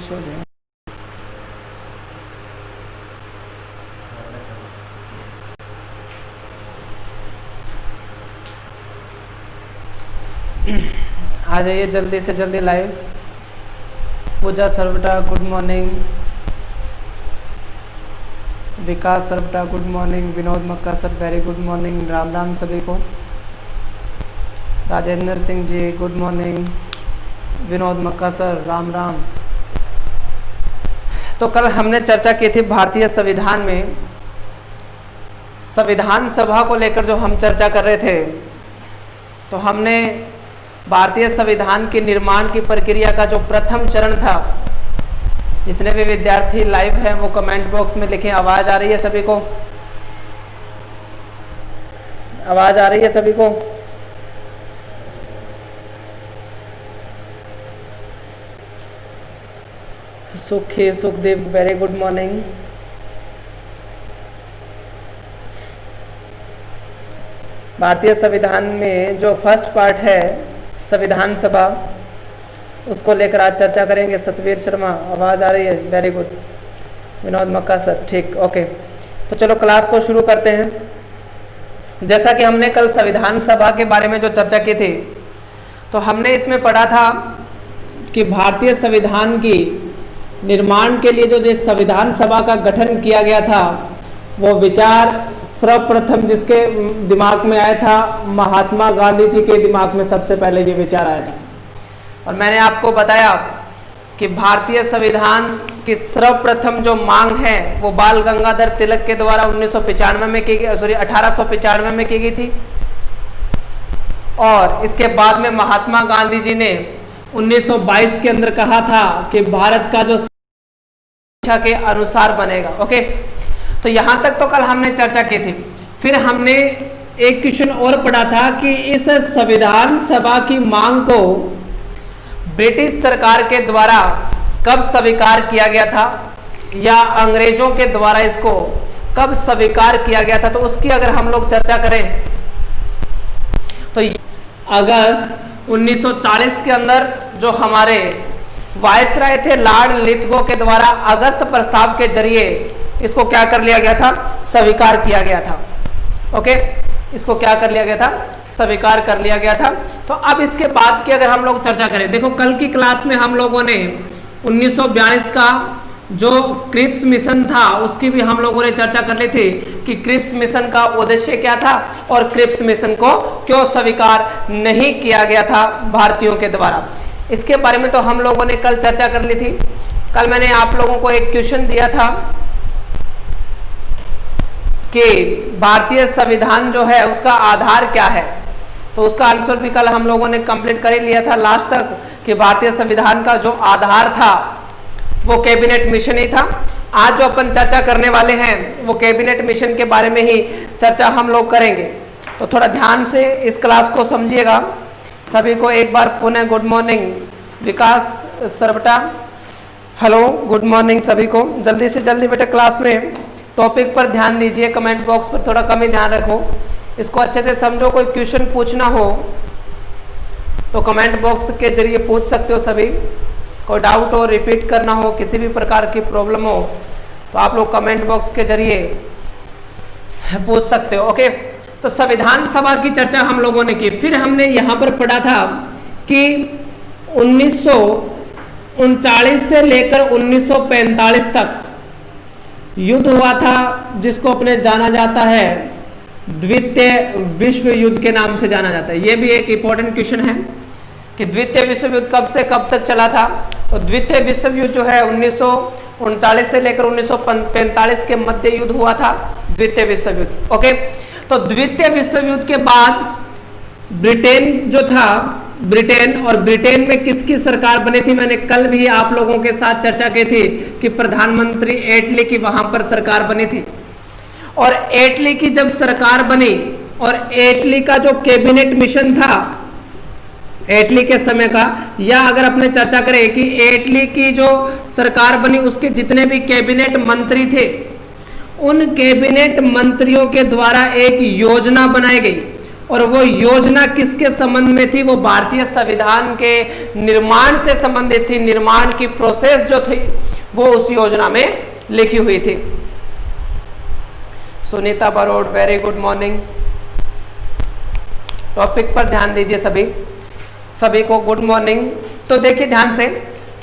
Switch हो जाए। आ जाइए जल्दी से जल्दी live. Pooja Sarwata good morning, Vikas Sarwata good morning, Vinod Makka sir very good morning, Ram Ram सभी को। Rajendra Singh ji good morning, Vinod Makka sir Ram Ram. तो कल हमने चर्चा की थी भारतीय संविधान में संविधान सभा को लेकर जो हम चर्चा कर रहे थे, तो हमने भारतीय संविधान के निर्माण की प्रक्रिया का जो प्रथम चरण था, जितने भी विद्यार्थी लाइव हैं वो कमेंट बॉक्स में लिखें। आवाज आ रही है सभी को? आवाज आ रही है सभी को? सुखी सुखदेव वेरी गुड मॉर्निंग। भारतीय संविधान में जो फर्स्ट पार्ट है संविधान सभा, उसको लेकर आज चर्चा करेंगे। सतवीर शर्मा आवाज़ आ रही है? Very good. Vinod Makka sir ठीक, ओके। तो चलो क्लास को शुरू करते हैं। जैसा कि हमने कल संविधान सभा के बारे में जो चर्चा की थी, तो हमने इसमें पढ़ा था कि भारतीय संविधान की निर्माण के लिए जो संविधान सभा का गठन किया गया था, वो विचार सर्वप्रथम जिसके दिमाग में आया था, महात्मा गांधी जी के दिमाग में सबसे पहले ये विचार आया था। और मैंने आपको बताया कि भारतीय संविधान की सर्वप्रथम जो मांग है वो बाल गंगाधर तिलक के द्वारा 1995 में की गई, 1895 में की गई थी। और इसके बाद में महात्मा गांधी जी ने 1922 के अंदर कहा था कि भारत का जो शिक्षा के अनुसार बनेगा। ओके, तो यहां तक तो कल हमने चर्चा की थी। फिर हमने एक क्वेश्चन और पढ़ा था कि इस संविधान सभा की मांग को ब्रिटिश सरकार के द्वारा कब स्वीकार किया गया था, या अंग्रेजों के द्वारा इसको कब स्वीकार किया गया था। तो उसकी अगर हम लोग चर्चा करें तो अगस्त 1940 के अंदर जो हमारे वायसराय थे लॉर्ड लिथगो के द्वारा अगस्त प्रस्ताव के जरिए इसको क्या कर लिया गया था, स्वीकार किया गया था। ओके, इसको क्या कर लिया गया था, स्वीकार कर लिया गया था। तो अब इसके बाद की अगर हम लोग चर्चा करें, देखो कल की क्लास में हम लोगों ने 1942 का जो क्रिप्स मिशन था उसकी भी हम लोगों ने चर्चा कर ली थी कि क्रिप्स मिशन का उद्देश्य क्या था और क्रिप्स मिशन को क्यों स्वीकार नहीं किया गया था भारतीयों के द्वारा। इसके बारे में तो हम लोगों ने कल चर्चा कर ली थी। कल मैंने आप लोगों को एक क्वेश्चन दिया था कि भारतीय संविधान जो है उसका आधार क्या है, तो उसका आंसर भी कल हम लोगों ने कंप्लीट कर ही लिया था लास्ट तक कि भारतीय संविधान का जो आधार था वो कैबिनेट मिशन ही था। आज जो अपन चर्चा करने वाले हैं वो कैबिनेट मिशन के बारे में ही चर्चा हम लोग करेंगे। तो थोड़ा ध्यान से इस क्लास को समझिएगा। सभी को एक बार पुनः good morning. Vikas सरवटा hello, good morning सभी को। जल्दी से जल्दी बेटा क्लास में टॉपिक पर ध्यान दीजिए, कमेंट बॉक्स पर थोड़ा कम ही ध्यान रखो, इसको अच्छे से समझो। कोई क्वेश्चन पूछना हो तो कमेंट बॉक्स के जरिए पूछ सकते हो सभी। कोई डाउट हो, रिपीट करना हो, किसी भी प्रकार की प्रॉब्लम हो तो आप लोग कमेंट बॉक्स के जरिए पूछ सकते हो। ओके, तो संविधान सभा की चर्चा हम लोगों ने की। फिर हमने यहाँ पर पढ़ा था कि 1939 से लेकर 1945 तक युद्ध हुआ था जिसको अपने जाना जाता है द्वितीय विश्व युद्ध के नाम से जाना जाता है। यह भी एक इंपॉर्टेंट क्वेश्चन है कि द्वितीय विश्व युद्ध कब से कब तक चला था। तो द्वितीय विश्व युद्ध जो है 1939 से लेकर 1945 के मध्य युद्ध हुआ था, द्वितीय विश्व युद्ध। ओके, तो द्वितीय विश्व युद्ध के बाद ब्रिटेन जो था, ब्रिटेन, और ब्रिटेन में किसकी सरकार बनी थी, मैंने कल भी आप लोगों के साथ चर्चा की थी कि प्रधानमंत्री एटली की वहां पर सरकार बनी थी। और एटली की जब सरकार बनी और एटली का जो कैबिनेट मिशन था एटली के समय का, या अगर अपने चर्चा करें कि एटली की जो सरकार बनी उसके जितने भी कैबिनेट मंत्री थे, उन कैबिनेट मंत्रियों के द्वारा एक योजना बनाई गई और वो योजना किसके संबंध में थी? वो भारतीय संविधान के निर्माण से संबंधित थी। निर्माण की प्रोसेस जो थी वो उस योजना में लिखी हुई थी। Sunita burrowed, very good morning. Topic पर ध्यान दीजिए सभी को गुड मॉर्निंग। तो देखिए ध्यान से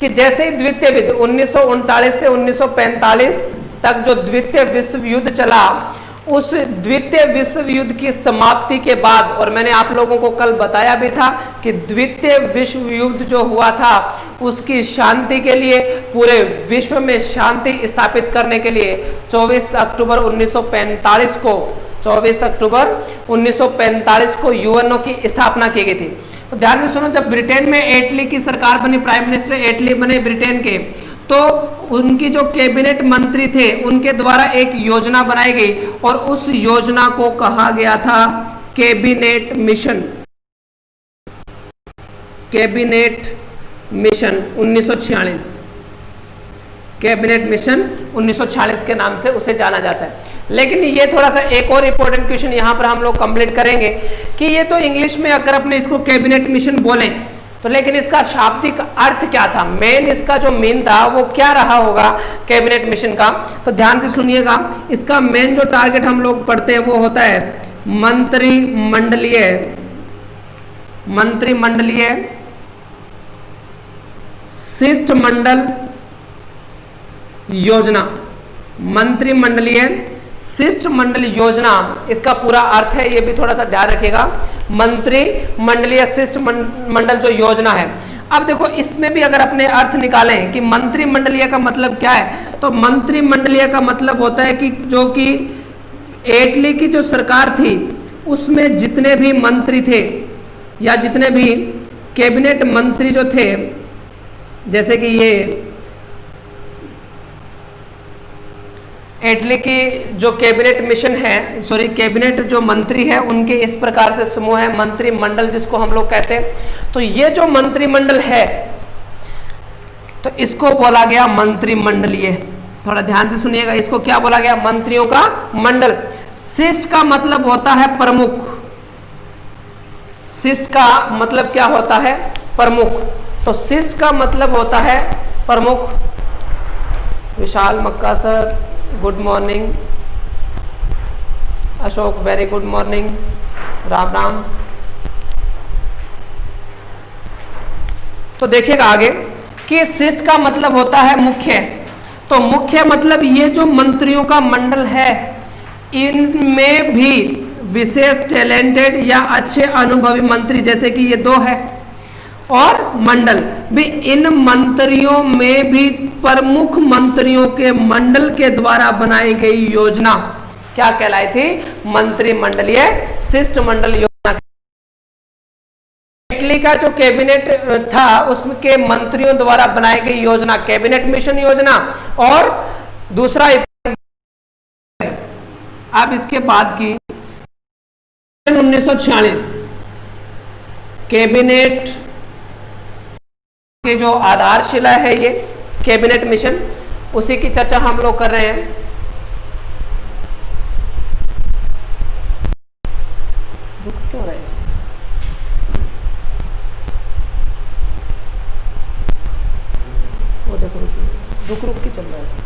कि जैसे ही द्वितीय युद्ध 1939 से 1945 तक जो द्वितीय विश्व युद्ध चला, उस द्वितीय विश्व युद्ध की समाप्ति के बाद, और मैंने आप लोगों को कल बताया भी था कि द्वितीय विश्व युद्ध जो हुआ था उसकी शांति के लिए, पूरे विश्व में शांति स्थापित करने के लिए 24 अक्टूबर 1945 को यूएनओ की स्थापना की गई थी। तो ध्यान से सुनो, जब ब्रिटेन में एटली की सरकार बनी, प्राइम मिनिस्टर एटली बने ब्रिटेन के, तो उनकी जो कैबिनेट मंत्री थे उनके द्वारा एक योजना बनाई गई और उस योजना को कहा गया था cabinet mission. Cabinet mission 1946, cabinet mission 1946 के नाम से उसे जाना जाता है। लेकिन ये थोड़ा सा एक और इंपॉर्टेंट क्वेश्चन यहां पर हम लोग कंप्लीट करेंगे कि ये तो इंग्लिश में अगर अपने इसको कैबिनेट मिशन बोलें तो, लेकिन इसका शाब्दिक अर्थ क्या था? मेन इसका जो मेन था वो क्या रहा होगा कैबिनेट मिशन का? तो ध्यान से सुनिएगा, इसका मेन जो टारगेट हम लोग पढ़ते हैं वो होता है मंत्रिमंडलीय शिष्टमंडल योजना। मंत्रिमंडलीय शिष्टमंडल योजना, इसका पूरा अर्थ है, ये भी थोड़ा सा ध्यान रखिएगा। मंत्रिमंडलीय शिष्टमंडल जो योजना है। अब देखो इसमें भी अगर अपने अर्थ निकालें कि मंत्रिमंडलीय का मतलब क्या है, तो मंत्रिमंडलीय का मतलब होता है कि जो कि एटली की जो सरकार थी उसमें जितने भी मंत्री थे या जितने भी कैबिनेट मंत्री जो थे, जैसे कि ये एटली की जो कैबिनेट मिशन है, सॉरी कैबिनेट जो मंत्री है उनके इस प्रकार से समूह है मंत्रिमंडल जिसको हम लोग कहते हैं। तो ये जो मंत्रिमंडल है तो इसको बोला गया मंत्रिमंडलीय। थोड़ा ध्यान से सुनिएगा, इसको क्या बोला गया? मंत्रियों का मंडल। शिष्ट का मतलब होता है प्रमुख। शिष्ट का मतलब क्या होता है? प्रमुख। तो शिष्ट का मतलब होता है प्रमुख। Vishal Makka sir good morning. Ashok very good morning. Ram Ram. तो देखिएगा आगे कि शिष्ट का मतलब होता है मुख्य। तो मुख्य मतलब ये जो मंत्रियों का मंडल है इनमें भी विशेष टैलेंटेड या अच्छे अनुभवी मंत्री, जैसे कि ये दो है, और मंडल भी, इन मंत्रियों में भी प्रमुख मंत्रियों के मंडल के द्वारा बनाई गई योजना क्या कहलाई थी? मंत्रिमंडलीय शिष्टमंडल योजना। इटली का जो कैबिनेट था उसके मंत्रियों द्वारा बनाई गई योजना कैबिनेट मिशन योजना। और दूसरा अब इसके बाद की 1946 कैबिनेट के जो आधारशिला है ये कैबिनेट मिशन, उसी की चर्चा हम लोग कर रहे हैं। रुक क्यों रहा है इसमें? वो देखो रुक रुक के चल रहा है इसमें।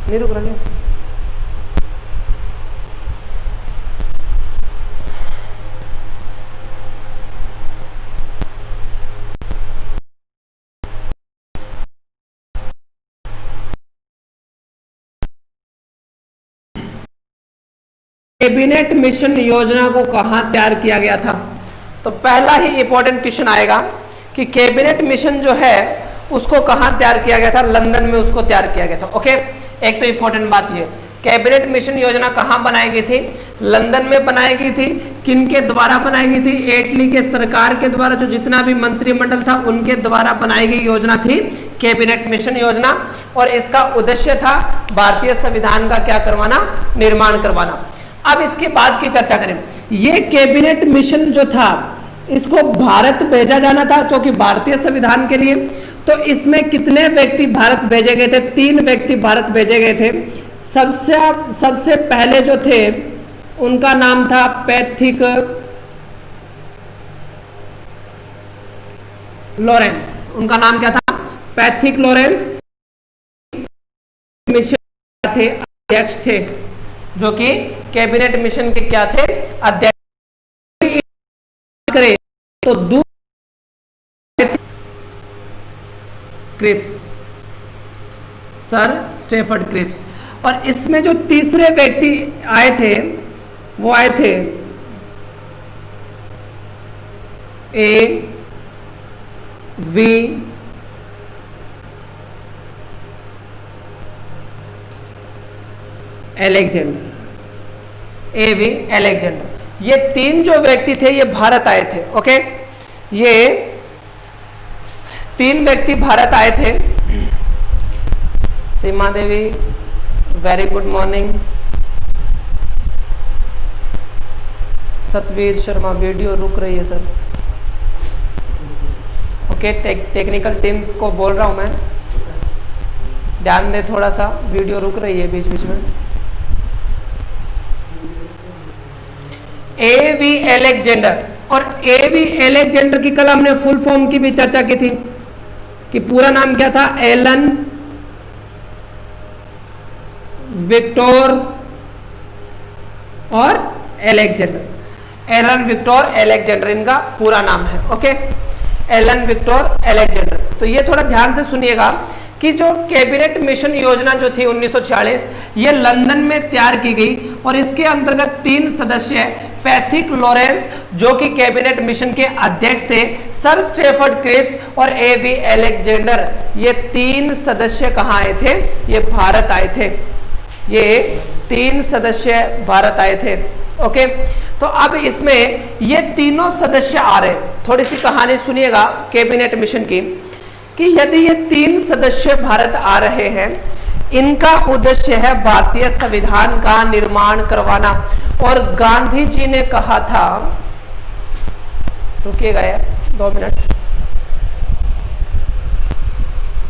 नहीं रुक रहा है। कैबिनेट मिशन योजना को कहां तैयार किया गया था? तो पहला ही इंपॉर्टेंट क्वेश्चन आएगा कि कैबिनेट मिशन जो है उसको कहां तैयार किया गया था? लंदन में उसको तैयार किया गया था। ओके, एक तो इंपॉर्टेंट बात ये, कैबिनेट मिशन योजना कहां बनाई गई थी? लंदन में बनाई गई थी। किनके द्वारा बनाई गई थी? एटली के सरकार के द्वारा, जो जितना भी मंत्रिमंडल था उनके द्वारा बनाई गई योजना थी कैबिनेट मिशन योजना। और इसका उद्देश्य था भारतीय संविधान का क्या करवाना? निर्माण करवाना। अब इसके बाद की चर्चा करें। ये कैबिनेट मिशन जो था इसको भारत भेजा जाना था क्योंकि भारतीय संविधान के लिए। तो इसमें कितने व्यक्ति भारत भेजे गए थे? 3 व्यक्ति भारत भेजे गए थे। सबसे पहले जो थे उनका नाम था पैथिक लॉरेंस। उनका नाम क्या था? पैथिक लॉरेंस मिशन थे, अध्यक्ष थे, जो कि कैबिनेट मिशन के क्या थे? अध्यक्ष। करें तो क्रिप्स, सर स्टेफर्ड क्रिप्स। और इसमें जो तीसरे व्यक्ति आए थे वो आए थे A.V. अलेक्जेंडर। A.V. अलेक्जेंडर। ये तीन जो व्यक्ति थे ये भारत आए थे। ओके, ये तीन व्यक्ति भारत आए थे। Seema Devi, very good morning. Satveer Sharma, video रुक रही है सर। ओके, टेक्निकल टीम्स को बोल रहा हूं मैं, ध्यान दे थोड़ा सा, वीडियो रुक रही है बीच बीच में। A.V. अलेक्जेंडर, और A.V. अलेक्जेंडर की कल हमने फुल फॉर्म की भी चर्चा की थी कि पूरा नाम क्या था? एलन विक्टर और अलेक्जेंडर। एलन विक्टर अलेक्जेंडर इनका पूरा नाम है। Okay, Alan Victor Alexander. तो ये थोड़ा ध्यान से सुनिएगा कि जो कैबिनेट मिशन योजना जो थी 1946, ये लंदन में तैयार की गई और इसके अंतर्गत 3 सदस्य पैथिक लॉरेंस जो कि कैबिनेट मिशन के अध्यक्ष थे, सर स्टेफर्ड क्रिप्स और A.V. अलेक्जेंडर, ये 3 सदस्य कहाँ आए थे? ये भारत आए थे। ये 3 सदस्य भारत आए थे। ओके, तो अब इसमें ये तीनों सदस्य आ रहे हैं। थोड़ी सी कहानी सुनिएगा कैबिनेट मिशन की कि यदि ये 3 सदस्य भारत आ रहे हैं, इनका उद्देश्य है भारतीय संविधान का निर्माण करवाना। और गांधी जी ने कहा था, रुकिएगा यार 2 मिनट,